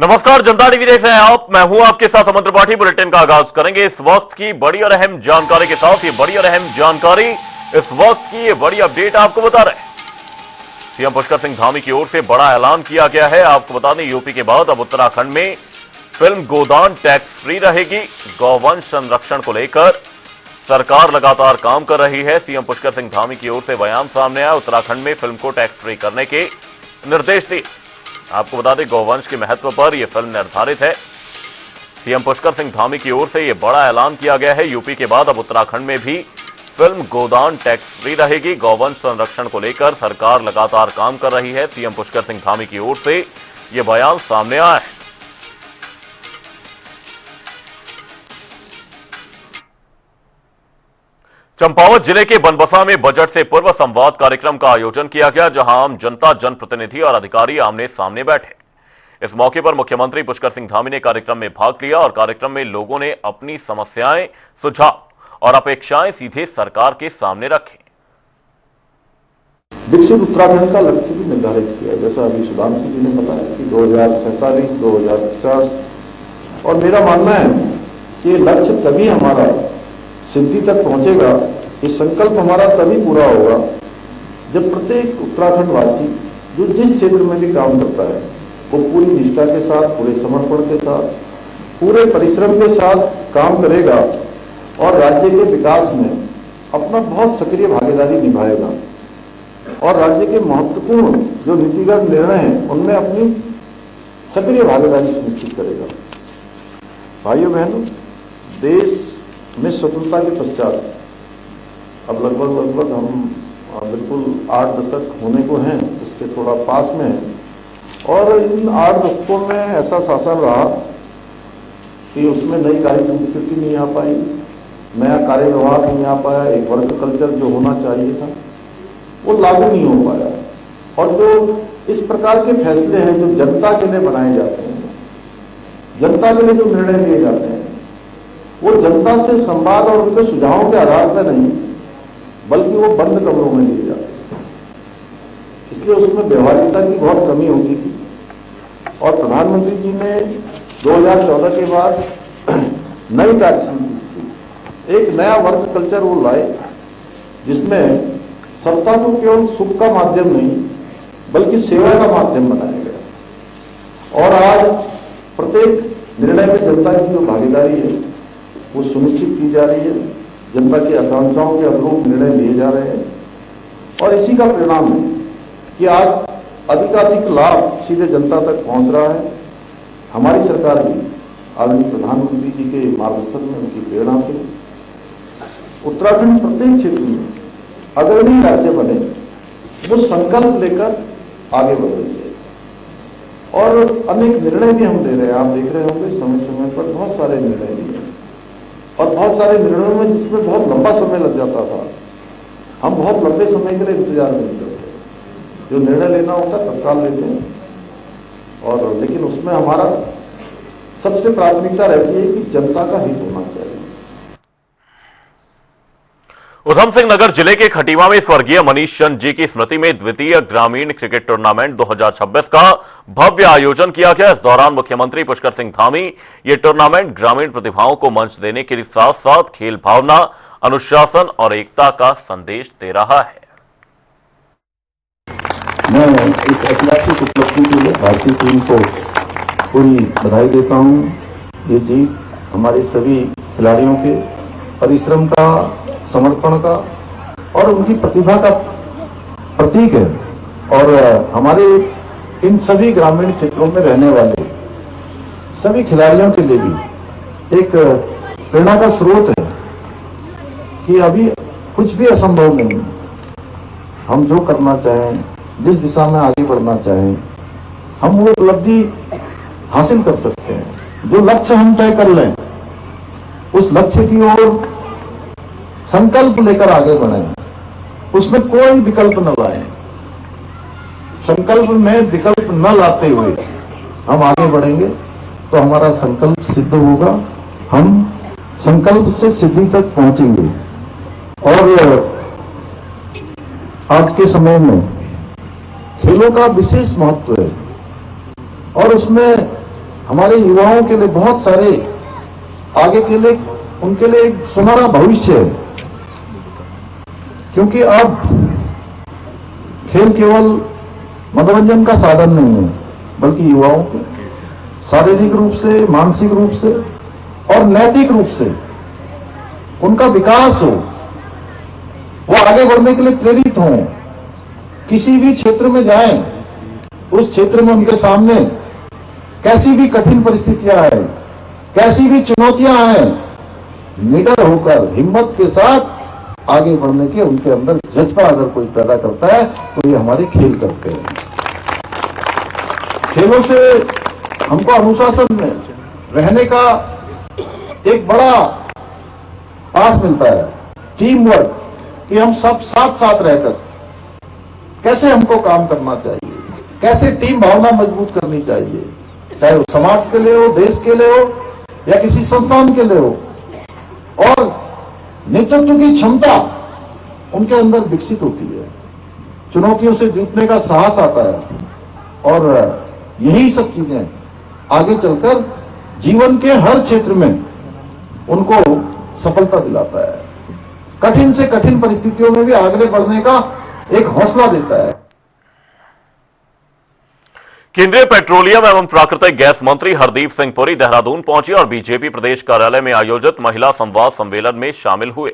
नमस्कार, जनता टीवी देख रहे हैं आप। मैं हूं आपके साथ अमन त्रिपाठी। बुलेटिन का आगाज करेंगे इस वक्त की बड़ी और अहम जानकारी के साथ। ये बड़ी और अहम जानकारी, इस वक्त की ये बड़ी अपडेट आपको बता रहे हैं। सीएम पुष्कर सिंह धामी की ओर से बड़ा ऐलान किया गया है। आपको बता दें, यूपी के बाद अब उत्तराखंड में फिल्म गोदान टैक्स फ्री रहेगी। गौवंश संरक्षण को लेकर सरकार लगातार काम कर रही है। सीएम पुष्कर सिंह धामी की ओर से बयान सामने आया। उत्तराखंड में फिल्म को टैक्स फ्री करने के निर्देश दिए। आपको बता दें, गौवंश के महत्व पर यह फिल्म निर्धारित है। सीएम पुष्कर सिंह धामी की ओर से यह बड़ा ऐलान किया गया है। यूपी के बाद अब उत्तराखंड में भी फिल्म गोदान टैक्स फ्री रहेगी। गौवंश संरक्षण को लेकर सरकार लगातार काम कर रही है। सीएम पुष्कर सिंह धामी की ओर से यह बयान सामने आया है। चंपावत जिले के बनबसा में बजट से पूर्व संवाद कार्यक्रम का आयोजन किया गया, जहां आम जनता, जनप्रतिनिधि और अधिकारी आमने सामने बैठे। इस मौके पर मुख्यमंत्री पुष्कर सिंह धामी ने कार्यक्रम में भाग लिया और कार्यक्रम में लोगों ने अपनी समस्याएं, सुझाव और अपेक्षाएं सीधे सरकार के सामने रखी। विकसित उत्तराखंड का लक्ष्य भी निर्धारित किया, जैसा अभी सुधांशु जी ने बताया कि 2047, 2050। और मेरा मानना है कि लक्ष्य तभी हमारा सिद्धि तक पहुंचेगा, ये संकल्प हमारा तभी पूरा होगा जब प्रत्येक उत्तराखंडवासी जो जिस क्षेत्र में भी काम करता है वो पूरी निष्ठा के साथ, पूरे समर्पण के साथ, पूरे परिश्रम के साथ काम करेगा और राज्य के विकास में अपना बहुत सक्रिय भागीदारी निभाएगा और राज्य के महत्वपूर्ण जो नीतिगत निर्णय हैं उनमें अपनी सक्रिय भागीदारी सुनिश्चित करेगा। भाइयों बहनों, देश में स्वतंत्रता के पश्चात अब लगभग हम बिल्कुल 8 दशक होने को हैं, उसके थोड़ा पास में है। और इन 8 दशकों में ऐसा शासन रहा कि उसमें नई कार्य संस्कृति नहीं आ पाई, नया कार्य व्यवहार नहीं आ पाया, एक वर्क कल्चर जो होना चाहिए था वो लागू नहीं हो पाया। और जो इस प्रकार के फैसले हैं जो जनता के लिए बनाए जाते हैं, जनता के लिए जो निर्णय लिए जाते हैं, वो जनता से संवाद और उनके सुझावों के आधार पर नहीं बल्कि वो बंद कमरों में लिए जाते हैं। इसलिए उसमें व्यवहारिकता की बहुत कमी होती थी। और प्रधानमंत्री जी ने 2014 के बाद नई टैक्स नीति, एक नया वर्क कल्चर वो लाए जिसमें सत्ता को केवल सुख का माध्यम नहीं बल्कि सेवा का माध्यम बनाया गया। और आज प्रत्येक निर्णय में जनता की जो भागीदारी है वो सुनिश्चित की जा रही है। जनता की आकांक्षाओं के अनुरूप निर्णय लिए जा रहे हैं और इसी का परिणाम है कि आज अधिकाधिक लाभ सीधे जनता तक पहुंच रहा है। हमारी सरकार भी आदरणीय प्रधानमंत्री जी के मार्गदर्शन में, उनकी प्रेरणा से उत्तराखंड प्रत्येक क्षेत्र में अग्रणी राज्य बने, वो संकल्प लेकर आगे बढ़ रही है। और अनेक निर्णय भी हम ले रहे हैं। आप देख रहे होंगे समय समय पर बहुत सारे निर्णय लिए और बहुत सारे निर्णयों में जिसमें बहुत लंबा समय लग जाता था, हम बहुत लंबे समय के लिए इंतजार नहीं करते। जो निर्णय लेना होता है तत्काल लेते हैं। और लेकिन उसमें हमारा सबसे प्राथमिकता रहती है कि जनता का हित होना चाहिए। उधम सिंह नगर जिले के खटीमा में स्वर्गीय मनीष चंद जी की स्मृति में द्वितीय ग्रामीण क्रिकेट टूर्नामेंट 2026 का भव्य आयोजन किया गया। इस दौरान मुख्यमंत्री पुष्कर सिंह धामी ये टूर्नामेंट ग्रामीण प्रतिभाओं को मंच देने के साथ साथ खेल भावना, अनुशासन और एकता का संदेश दे रहा है। मैं इस ऐतिहासिक उपलब्धि के लिए भारतीय टीम को पूरी बधाई देता हूं। ये जीत हमारे सभी खिलाड़ियों के परिश्रम का, समर्पण का और उनकी प्रतिभा का प्रतीक है। और हमारे इन सभी ग्रामीण क्षेत्रों में रहने वाले सभी खिलाड़ियों के लिए भी एक प्रेरणा का स्रोत है कि अभी कुछ भी असंभव नहीं है। हम जो करना चाहें, जिस दिशा में आगे बढ़ना चाहें, हम वो उपलब्धि हासिल कर सकते हैं। जो लक्ष्य हम तय कर लें, उस लक्ष्य की ओर संकल्प लेकर आगे बढ़े, उसमें कोई विकल्प न लाएं। संकल्प में विकल्प न लाते हुए हम आगे बढ़ेंगे तो हमारा संकल्प सिद्ध होगा, हम संकल्प से सिद्धि तक पहुंचेंगे। और आज के समय में खेलों का विशेष महत्व है और उसमें हमारे युवाओं के लिए बहुत सारे आगे के लिए उनके लिए एक सुनहरा भविष्य है, क्योंकि अब खेल केवल मनोरंजन का साधन नहीं है, बल्कि युवाओं के शारीरिक रूप से, मानसिक रूप से और नैतिक रूप से उनका विकास हो, वो आगे बढ़ने के लिए प्रेरित हों। किसी भी क्षेत्र में जाएं, उस क्षेत्र में उनके सामने कैसी भी कठिन परिस्थितियां आए, कैसी भी चुनौतियां आए, निडर होकर हिम्मत के साथ आगे बढ़ने के उनके अंदर जज्बा अगर कोई पैदा करता है तो ये हमारे खेल करते हैं। खेलों से हमको अनुशासन में रहने का एक बड़ा पाठ मिलता है, टीम वर्क, कि हम सब साथ साथ रहकर कैसे हमको काम करना चाहिए, कैसे टीम भावना मजबूत करनी चाहिए, चाहे वो समाज के लिए हो, देश के लिए हो या किसी संस्थान के लिए हो। और नेतृत्व की क्षमता उनके अंदर विकसित होती है, चुनौतियों से जूझने का साहस आता है और यही सब चीजें आगे चलकर जीवन के हर क्षेत्र में उनको सफलता दिलाता है, कठिन से कठिन परिस्थितियों में भी आगे बढ़ने का एक हौसला देता है। केंद्रीय पेट्रोलियम एवं प्राकृतिक गैस मंत्री हरदीप सिंह पुरी देहरादून पहुंचे और बीजेपी प्रदेश कार्यालय में आयोजित महिला संवाद सम्मेलन में शामिल हुए।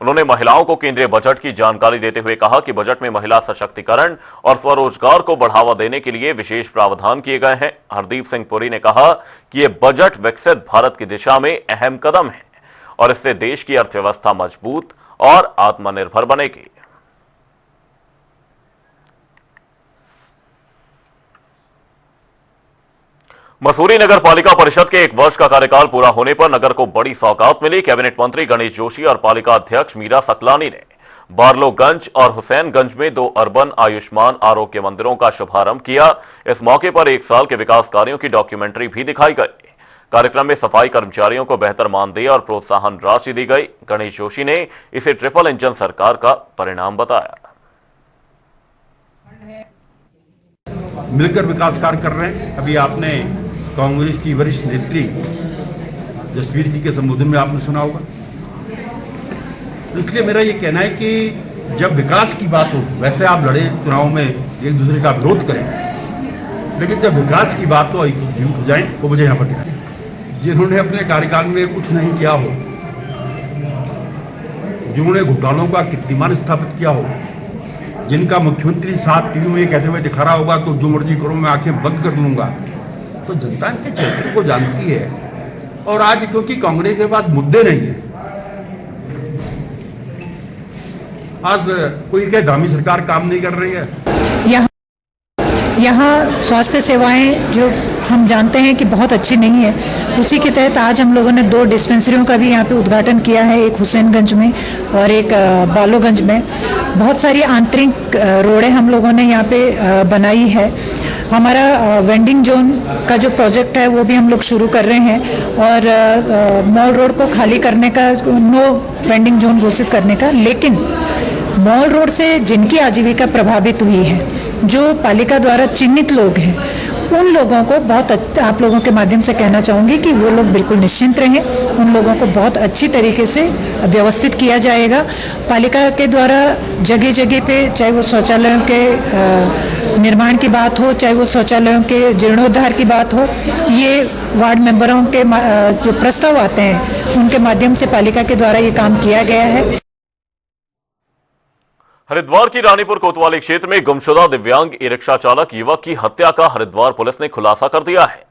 उन्होंने महिलाओं को केंद्रीय बजट की जानकारी देते हुए कहा कि बजट में महिला सशक्तिकरण और स्वरोजगार को बढ़ावा देने के लिए विशेष प्रावधान किए गए हैं। हरदीप सिंह पुरी ने कहा कि यह बजट विकसित भारत की दिशा में अहम कदम है और इससे देश की अर्थव्यवस्था मजबूत और आत्मनिर्भर बनेगी। मसूरी नगर पालिका परिषद के 1 वर्ष का कार्यकाल पूरा होने पर नगर को बड़ी सौगात मिली। कैबिनेट मंत्री गणेश जोशी और पालिका अध्यक्ष मीरा सकलानी ने बारलोगंज और हुसैनगंज में 2 अर्बन आयुष्मान आरोग्य मंदिरों का शुभारंभ किया। इस मौके पर 1 साल के विकास कार्यों की डॉक्यूमेंट्री भी दिखाई गई। कार्यक्रम में सफाई कर्मचारियों को बेहतर मानदेय और प्रोत्साहन राशि दी गई। गणेश जोशी ने इसे ट्रिपल इंजन सरकार का परिणाम बताया। मिलकर विकास कार्य कर रहे हैं। अभी आपने कांग्रेस की वरिष्ठ नेत्री जसवीर जी के संबोधन में आपने सुना होगा। इसलिए मेरा ये कहना है कि जब विकास की बात हो, वैसे आप लड़े चुनाव में एक दूसरे का विरोध करें, लेकिन जब विकास की बात हो, एकजुट हो जाए, वो मुझे यहाँ पर दिखाएं। जिन्होंने अपने कार्यकाल में कुछ नहीं किया हो, जिन्होंने घोटालों का कीर्तिमान स्थापित किया हो, जिनका मुख्यमंत्री साहब टीवी में कहते हुए दिखा रहा होगा तो जो मर्जी करो मैं आंखें बंद कर लूंगा, तो जनता के चरित्र को जानती है। और आज क्योंकि कांग्रेस के पास मुद्दे नहीं है, आज कोई क्या दामी सरकार काम नहीं कर रही है। यहाँ स्वास्थ्य सेवाएं जो हम जानते हैं कि बहुत अच्छी नहीं है, उसी के तहत आज हम लोगों ने 2 डिस्पेंसरियों का भी यहाँ पे उद्घाटन किया है, एक हुसैनगंज में और एक बालोगंज में। बहुत सारी आंतरिक रोडें हम लोगों ने यहाँ पे बनाई है। हमारा वेंडिंग जोन का जो प्रोजेक्ट है वो भी हम लोग शुरू कर रहे हैं और मॉल रोड को खाली करने का, नो वेंडिंग जोन घोषित करने का। लेकिन मॉल रोड से जिनकी आजीविका प्रभावित हुई है, जो पालिका द्वारा चिन्हित लोग हैं, उन लोगों को बहुत आप लोगों के माध्यम से कहना चाहूँगी कि वो लोग बिल्कुल निश्चिंत रहें। उन लोगों को बहुत अच्छी तरीके से व्यवस्थित किया जाएगा। पालिका के द्वारा जगह जगह पे, चाहे वो शौचालयों के निर्माण की बात हो, चाहे वो शौचालयों के जीर्णोद्धार की बात हो, ये वार्ड मेंबरों के जो प्रस्ताव आते हैं उनके माध्यम से पालिका के द्वारा ये काम किया गया है। हरिद्वार की रानीपुर कोतवाली क्षेत्र में गुमशुदा दिव्यांग ई रिक्शा चालक युवक की हत्या का हरिद्वार पुलिस ने खुलासा कर दिया है।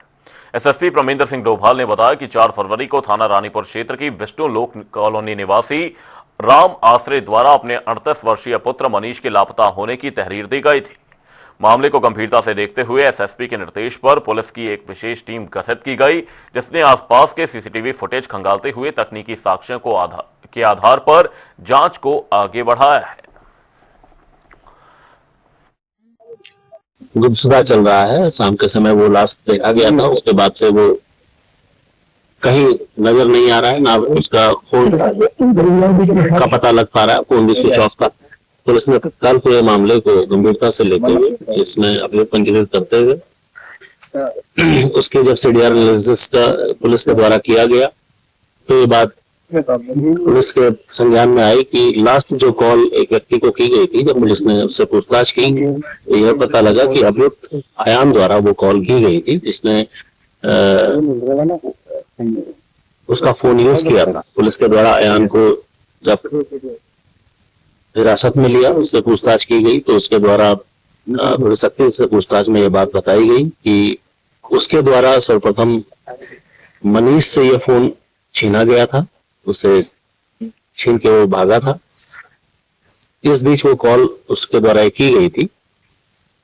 एसएसपी प्रमेंद्र सिंह डोभाल ने बताया कि 4 फरवरी को थाना रानीपुर क्षेत्र की विष्णु लोक कॉलोनी निवासी राम आश्रय द्वारा अपने 38 वर्षीय पुत्र मनीष के लापता होने की तहरीर दी गई थी। मामले को गंभीरता से देखते हुए एसएसपी के निर्देश पर पुलिस की एक विशेष टीम गठित की गई, जिसने आसपास के सीसीटीवी फुटेज खंगालते हुए तकनीकी साक्ष्यों के आधार पर जांच को आगे बढ़ाया है। गुमशुदा चल रहा है। शाम के समय वो लाश देखा गया था, उसके बाद से वो कहीं नजर नहीं आ रहा है, ना उसका फोन का पता लग पा रहा है, फोन भी स्विच ऑफ था। पुलिस ने तत्काल पूरे मामले को गंभीरता से लेते हुए इसमें अपने पंजीकृत करते हुए उसके जब सीडीआर एनालिसिस का पुलिस के द्वारा किया गया तो ये बात पुलिस के संज्ञान में आई कि लास्ट जो कॉल एक व्यक्ति को की गई थी, जब पुलिस ने उससे पूछताछ की तो यह पता लगा कि अभियुक्त आयान द्वारा वो कॉल की गई थी, जिसने उसका फोन यूज किया था। पुलिस के द्वारा आयान को जब हिरासत में लिया, उससे पूछताछ की गई तो उसके द्वारा बड़ी सख्ती से पूछताछ में ये बात बताई गई कि उसके द्वारा सर्वप्रथम मनीष से ये फोन छीना गया था, उससे छीन के वो भागा था। इस बीच वो कॉल उसके द्वारा की गई थी।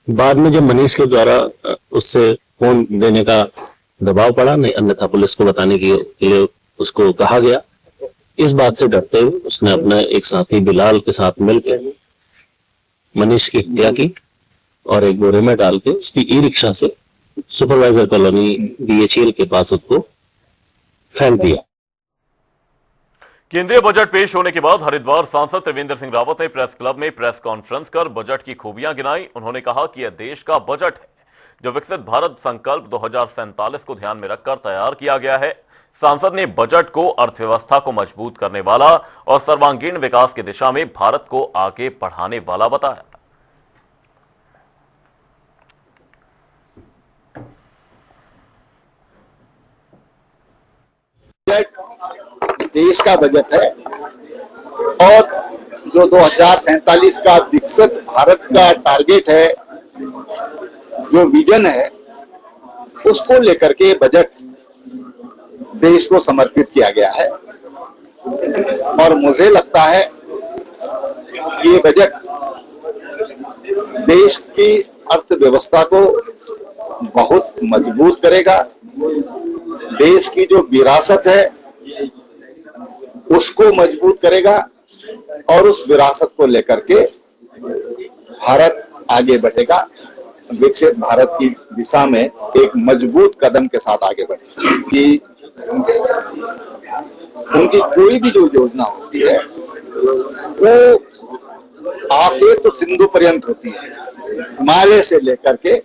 बाद में जब मनीष के द्वारा उससे फोन देने का दबाव पड़ा, नहीं अन्यथा पुलिस को बताने के लिए उसको कहा गया, इस बात से डरते हुए उसने अपने एक साथी बिलाल के साथ मिलकर मनीष की हत्या की और एक बोरे में डाल के उसकी ई रिक्शा से सुपरवाइजर कॉलोनी बीएचईएल के पास उसको फेंक दिया। केंद्रीय बजट पेश होने के बाद हरिद्वार सांसद त्रिवेंद्र सिंह रावत ने प्रेस क्लब में प्रेस कॉन्फ्रेंस कर बजट की खूबियां गिनाई। उन्होंने कहा कि यह देश का बजट है जो विकसित भारत संकल्प 2047 को ध्यान में रखकर तैयार किया गया है। सांसद ने बजट को अर्थव्यवस्था को मजबूत करने वाला और सर्वांगीण विकास की दिशा में भारत को आगे बढ़ाने वाला बताया। देश का बजट है और जो 2047 का विकसित भारत का टारगेट है, जो विजन है, उसको लेकर के बजट देश को समर्पित किया गया है। और मुझे लगता है ये बजट देश की अर्थव्यवस्था को बहुत मजबूत करेगा। देश की जो विरासत है उसको मजबूत करेगा और उस विरासत को लेकर के भारत आगे बढ़ेगा, विकसित भारत की दिशा में एक मजबूत कदम के साथ आगे बढ़ेगा। कि उनकी कोई भी जो योजना होती है वो आ से तो सिंधु पर्यंत होती है, हिमालय से लेकर के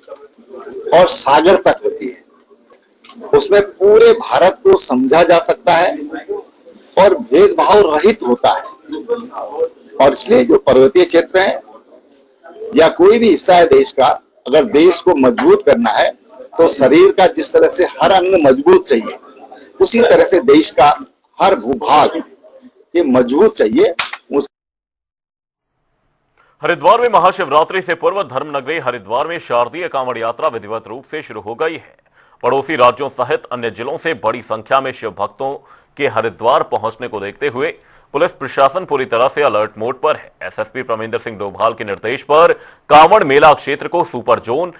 और सागर तक होती है। उसमें पूरे भारत को समझा जा सकता है और भेदभाव रहित होता है। और इसलिए जो पर्वतीय क्षेत्र है या कोई भी हिस्सा है देश का, अगर देश को मजबूत करना है तो शरीर का जिस तरह से हर अंग मजबूत चाहिए, उसी तरह से देश का हर भूभाग ये मजबूत चाहिए। हरिद्वार में महाशिवरात्रि से पूर्व धर्मनगरी हरिद्वार में शारदीय कांवड़ यात्रा विधिवत रूप से शुरू हो गई है। पड़ोसी राज्यों सहित अन्य जिलों से बड़ी संख्या में शिव भक्तों के हरिद्वार पहुंचने को देखते हुए पुलिस प्रशासन पूरी तरह से अलर्ट मोड पर है। एसएसपी प्रमिंदर सिंह डोभाल के निर्देश पर कांवड़ मेला क्षेत्र को सुपर जोन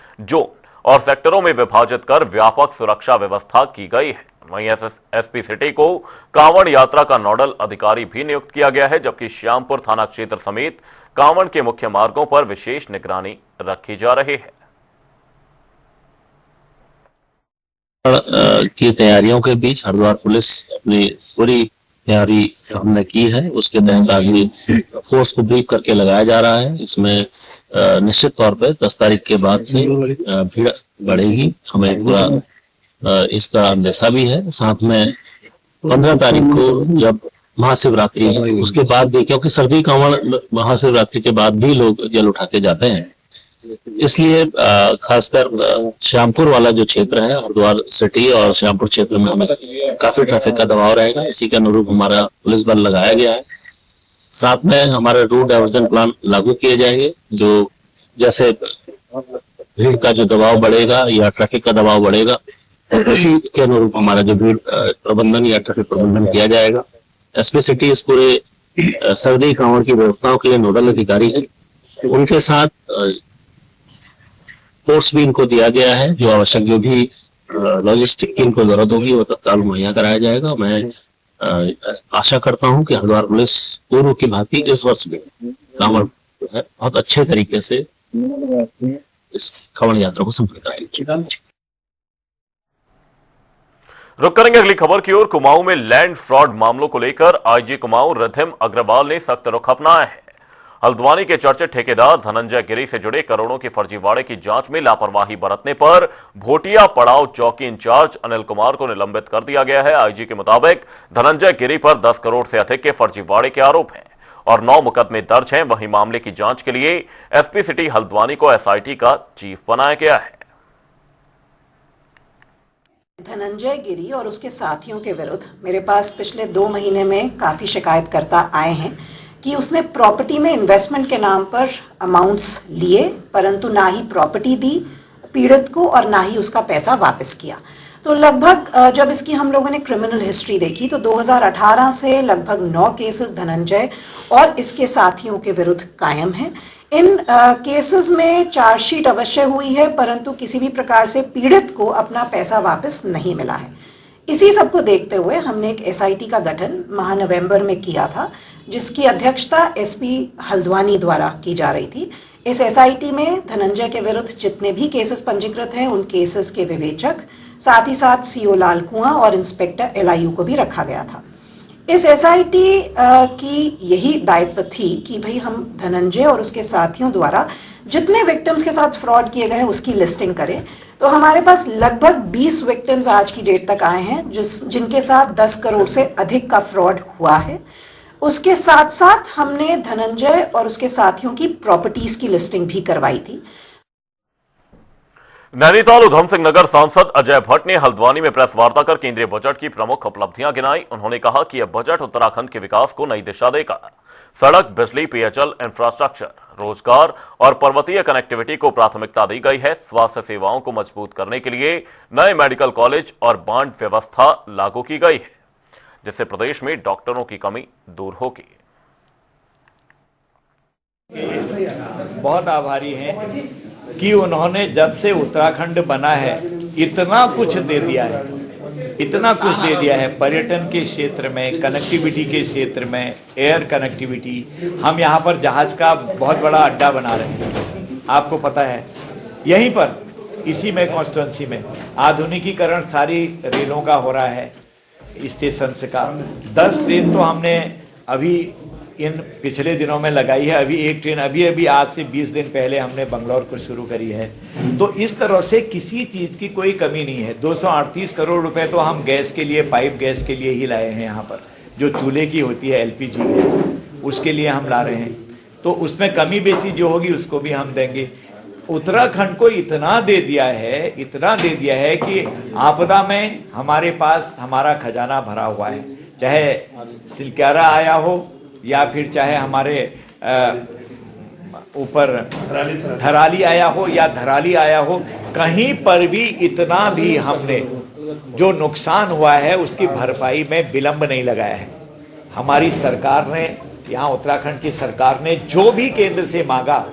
और सेक्टरों में विभाजित कर व्यापक सुरक्षा व्यवस्था की गई है। वहीं एसपी सिटी को कांवड़ यात्रा का नोडल अधिकारी भी नियुक्त किया गया है, जबकि श्यामपुर थाना क्षेत्र समेत कांवड़ के मुख्य मार्गों पर विशेष निगरानी रखी जा रही है। की तैयारियों के बीच हरिद्वार पुलिस अपनी पूरी तैयारी हमने की है, उसके तहत आगे फोर्स को ब्रीफ करके लगाया जा रहा है। इसमें निश्चित तौर पे 10 तारीख के बाद से भीड़ बढ़ेगी, हमें पूरा इसका अंदेशा भी है। साथ में 15 तारीख को जब महाशिवरात्रि है उसके बाद भी, क्योंकि सर्दी कांवड़ महाशिवरात्रि के बाद भी लोग जल उठा के जाते हैं, इसलिए खासकर श्यामपुर वाला जो क्षेत्र है हरिद्वार सिटी और श्यामपुर क्षेत्र में हमें काफी ट्रैफिक का दबाव रहेगा। इसी के अनुरूप हमारा पुलिस बल लगाया गया है। साथ में हमारे रूट डाइवर्जन प्लान लागू किए जाएंगे, जो जैसे भीड़ का जो दबाव बढ़ेगा या ट्रैफिक का दबाव बढ़ेगा इसी के अनुरूप हमारा जो भीड़ प्रबंधन या ट्रैफिक प्रबंधन किया जाएगा। एसपी सिटी इस पूरे सर्दी कांवड़ की व्यवस्थाओं के लिए नोडल अधिकारी है। उनके साथ फोर्स भी इनको दिया गया है, जो आवश्यक जो भी लॉजिस्टिक की इनको जरूरत होगी वो तत्काल मुहैया कराया जाएगा। मैं आशा करता हूं कि हरिद्वार पुलिस पूर्व की भांति इस वर्ष भी कांवड़ है बहुत अच्छे तरीके से इस कांवड़ यात्रा को संपन्न कराएगी। रुक करेंगे अगली खबर की ओर। कुमाऊं में लैंड फ्रॉड मामलों को लेकर आईजी कुमाऊं रिधिम अग्रवाल ने सख्त रुख अपनाया है। हल्द्वानी के चर्चित ठेकेदार धनंजय गिरी से जुड़े करोड़ों के फर्जीवाड़े की जांच में लापरवाही बरतने पर भोटिया पड़ाव चौकी इंचार्ज अनिल कुमार को निलंबित कर दिया गया है। आईजी के मुताबिक धनंजय गिरी पर 10 करोड़ से अधिक के फर्जीवाड़े के आरोप हैं और 9 मुकदमे दर्ज हैं। वहीं मामले की जांच के लिए एसपी सिटी हल्द्वानी को एसआईटी का चीफ बनाया गया है। धनंजय गिरी और उसके साथियों के विरुद्ध मेरे पास पिछले 2 महीने में काफ़ी शिकायतकर्ता आए हैं कि उसने प्रॉपर्टी में इन्वेस्टमेंट के नाम पर अमाउंट्स लिए, परंतु ना ही प्रॉपर्टी दी पीड़ित को और ना ही उसका पैसा वापस किया। तो लगभग जब इसकी हम लोगों ने क्रिमिनल हिस्ट्री देखी तो 2018 से लगभग 9 केसेस धनंजय और इसके साथियों के विरुद्ध कायम हैं। इन केसेस में चार्जशीट अवश्य हुई है, परंतु किसी भी प्रकार से पीड़ित को अपना पैसा वापस नहीं मिला है। इसी सबको देखते हुए हमने एक एसआईटी का गठन माह नवंबर में किया था, जिसकी अध्यक्षता एसपी हल्द्वानी द्वारा की जा रही थी। इस एसआईटी में धनंजय के विरुद्ध जितने भी केसेस पंजीकृत हैं उन केसेस के विवेचक, साथ ही साथ सीओ लाल कुआं और इंस्पेक्टर एलआईयू को भी रखा गया था। इस एसआईटी की यही दायित्व थी कि भाई हम धनंजय और उसके साथियों द्वारा जितने विक्टिम्स के साथ फ्रॉड किए गए हैं उसकी लिस्टिंग करें। तो हमारे पास लगभग 20 विक्टिम्स आज की डेट तक आए हैं जिनके साथ 10 करोड़ से अधिक का फ्रॉड हुआ है। उसके साथ साथ हमने धनंजय और उसके साथियों की प्रॉपर्टीज की लिस्टिंग भी करवाई थी। नैनीताल उधम सिंह नगर सांसद अजय भट्ट ने हल्द्वानी में प्रेस वार्ता कर केंद्रीय बजट की प्रमुख उपलब्धियां गिनाई। उन्होंने कहा कि यह बजट उत्तराखंड के विकास को नई दिशा देगा। सड़क, बिजली, पेयजल, इंफ्रास्ट्रक्चर, रोजगार और पर्वतीय कनेक्टिविटी को प्राथमिकता दी गई है। स्वास्थ्य सेवाओं को मजबूत करने के लिए नए मेडिकल कॉलेज और बांड व्यवस्था लागू की गई है, जिससे प्रदेश में डॉक्टरों की कमी दूर होगी। बहुत आभारी हैं कि उन्होंने जब से उत्तराखंड बना है इतना कुछ दे दिया है, इतना कुछ दे दिया है। पर्यटन के क्षेत्र में, कनेक्टिविटी के क्षेत्र में, एयर कनेक्टिविटी, हम यहाँ पर जहाज का बहुत बड़ा अड्डा बना रहे हैं, आपको पता है। यहीं पर इसी में कॉन्स्टिट्यूंसी में आधुनिकीकरण सारी रेलों का हो रहा है, स्टेशन का 10 ट्रेन तो हमने अभी इन पिछले दिनों में लगाई है। अभी एक ट्रेन अभी आज से 20 दिन पहले हमने बंगलौर को शुरू करी है। तो इस तरह से किसी चीज़ की कोई कमी नहीं है। 238 करोड़ रुपए तो हम गैस के लिए, पाइप गैस के लिए ही लाए हैं। यहाँ पर जो चूल्हे की होती है एलपीजी गैस, उसके लिए हम ला रहे हैं। तो उसमें कमी बेसी जो होगी उसको भी हम देंगे। उत्तराखंड को इतना दे दिया है, इतना दे दिया है कि आपदा में हमारे पास हमारा खजाना भरा हुआ है। चाहे सिलक्यारा आया हो या फिर चाहे हमारे ऊपर धराली आया हो या धराली आया हो, कहीं पर भी इतना भी हमने जो नुकसान हुआ है उसकी भरपाई में विलंब नहीं लगाया है। हमारी सरकार ने, यहाँ उत्तराखंड की सरकार ने जो भी केंद्र से मांगा,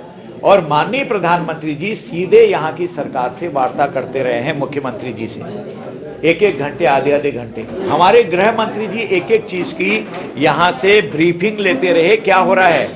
और माननीय प्रधानमंत्री जी सीधे यहाँ की सरकार से वार्ता करते रहे हैं, मुख्यमंत्री जी से 1-1 घंटे, आधे घंटे। हमारे गृह मंत्री जी एक चीज की यहाँ से ब्रीफिंग लेते रहे, क्या हो रहा है।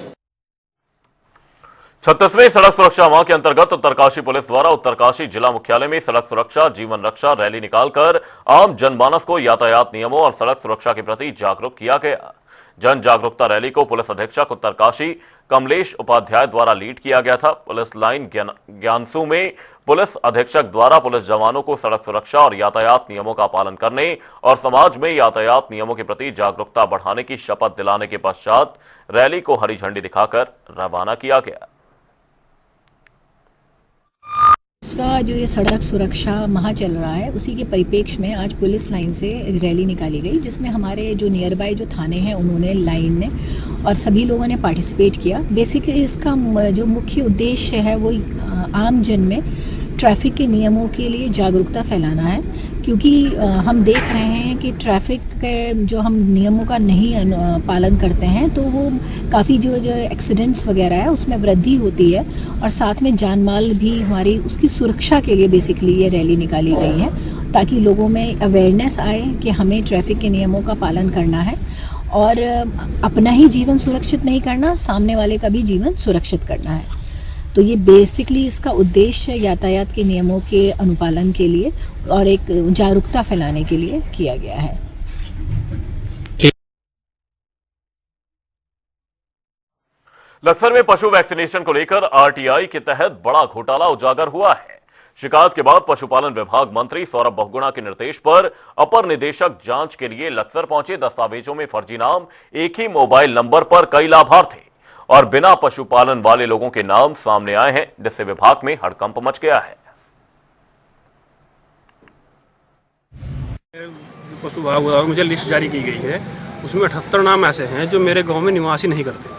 36वें सड़क सुरक्षा माह के अंतर्गत उत्तरकाशी पुलिस द्वारा उत्तरकाशी जिला मुख्यालय में सड़क सुरक्षा जीवन रक्षा रैली निकालकर आम जनमानस को यातायात नियमों और सड़क सुरक्षा के प्रति जागरूक किया गया। जन जागरूकता रैली को पुलिस अधीक्षक उत्तरकाशी कमलेश उपाध्याय द्वारा लीड किया गया था। पुलिस लाइन ज्ञानसू में पुलिस अधीक्षक द्वारा पुलिस जवानों को सड़क सुरक्षा और यातायात नियमों का पालन करने और समाज में यातायात नियमों के प्रति जागरूकता बढ़ाने की शपथ दिलाने के पश्चात रैली को हरी झंडी दिखाकर रवाना किया गया। इसका जो ये सड़क सुरक्षा माह चल रहा है उसी के परिप्रेक्ष्य में आज पुलिस लाइन से रैली निकाली गई, जिसमें हमारे जो नियर बाय जो थाने हैं उन्होंने, लाइन ने और सभी लोगों ने पार्टिसिपेट किया। बेसिकली इसका जो मुख्य उद्देश्य है वो आम जन में ट्रैफिक के नियमों के लिए जागरूकता फैलाना है, क्योंकि हम देख रहे हैं कि ट्रैफिक के जो हम नियमों का नहीं पालन करते हैं तो वो काफ़ी जो एक्सीडेंट्स वगैरह है उसमें वृद्धि होती है, और साथ में जान माल भी हमारी उसकी सुरक्षा के लिए बेसिकली ये रैली निकाली गई है, ताकि लोगों में अवेयरनेस आए कि हमें ट्रैफिक के नियमों का पालन करना है और अपना ही जीवन सुरक्षित नहीं करना, सामने वाले का भी जीवन सुरक्षित करना है। तो ये बेसिकली इसका उद्देश्य यातायात के नियमों के अनुपालन के लिए और एक जागरूकता फैलाने के लिए किया गया है। लक्सर में पशु वैक्सीनेशन को लेकर आरटीआई के तहत बड़ा घोटाला उजागर हुआ है। शिकायत के बाद पशुपालन विभाग मंत्री सौरभ बहुगुणा के निर्देश पर अपर निदेशक जांच के लिए लक्सर पहुंचे। दस्तावेजों में फर्जी नाम, एक ही मोबाइल नंबर पर कई लाभार्थी और बिना पशुपालन वाले लोगों के नाम सामने आए हैं, जिससे विभाग में हड़कंप मच गया है। पशु विभाग द्वारा मुझे लिस्ट जारी की गई है, उसमें 78 नाम ऐसे हैं जो मेरे गांव में निवास ही नहीं करते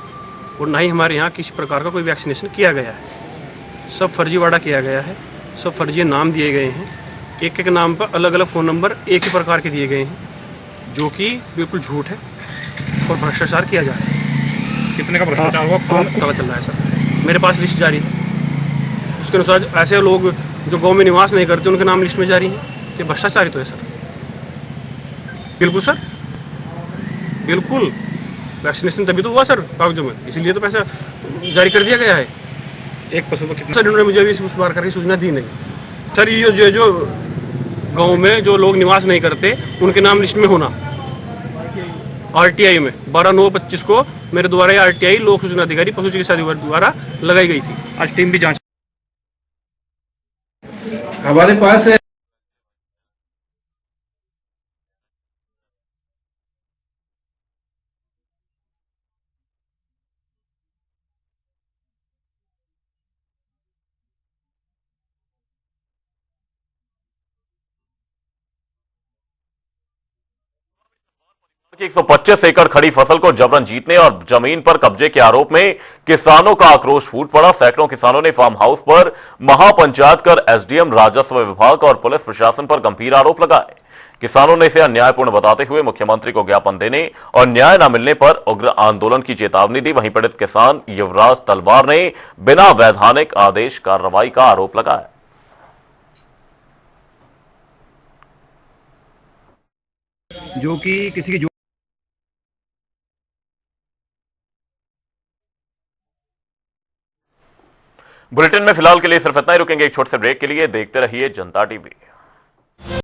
और ना ही हमारे यहाँ किसी प्रकार का कोई वैक्सीनेशन किया गया है। सब फर्जीवाड़ा किया गया है, सब फर्जी नाम दिए गए हैं, एक एक नाम पर अलग अलग फ़ोन नंबर एक ही प्रकार के दिए गए हैं, जो कि बिल्कुल झूठ है और भ्रष्टाचार किया जा रहा है। कितने का भ्रष्टाचार हुआ पता चल रहा है सर, मेरे पास लिस्ट जारी है, उसके अनुसार ऐसे लोग जो गाँव में निवास नहीं करते उनके नाम लिस्ट में जारी हैं। ये भ्रष्टाचार तो है सर। बिल्कुल सर, बिल्कुल वैक्सीनेशन तभी तो हुआ सर कागजों में, इसीलिए तो पैसा जारी कर दिया गया है। एक पशु पर कितना? सर इन्होंने मुझे अभी उस बार करके सूचना दी नहीं सर। ये जो गांव में जो लोग निवास नहीं करते उनके नाम लिस्ट में होना, आरटीआई में 12/9/25 को मेरे द्वारा आरटीआई लोक सूचना अधिकारी पशु चिकित्सा अधिकारी द्वारा लगाई गई थी। आज टीम भी जांच हमारे पास है। कि 125 एकड़ खड़ी फसल को जबरन जीतने और जमीन पर कब्जे के आरोप में किसानों का आक्रोश फूट पड़ा। सैकड़ों किसानों ने फार्म हाउस पर महापंचायत कर एसडीएम, राजस्व विभाग और पुलिस प्रशासन पर गंभीर आरोप लगाए। किसानों ने इसे अन्यायपूर्ण बताते हुए मुख्यमंत्री को ज्ञापन देने और न्याय न मिलने पर उग्र आंदोलन की चेतावनी दी। वहीं पीड़ित किसान युवराज तलवार ने बिना वैधानिक आदेश कार्रवाई का आरोप लगाया। जो कि किसी की बुलेटिन में फिलहाल के लिए सिर्फ इतना ही। रुकेंगे एक छोटे से ब्रेक के लिए। देखते रहिए जनता टीवी।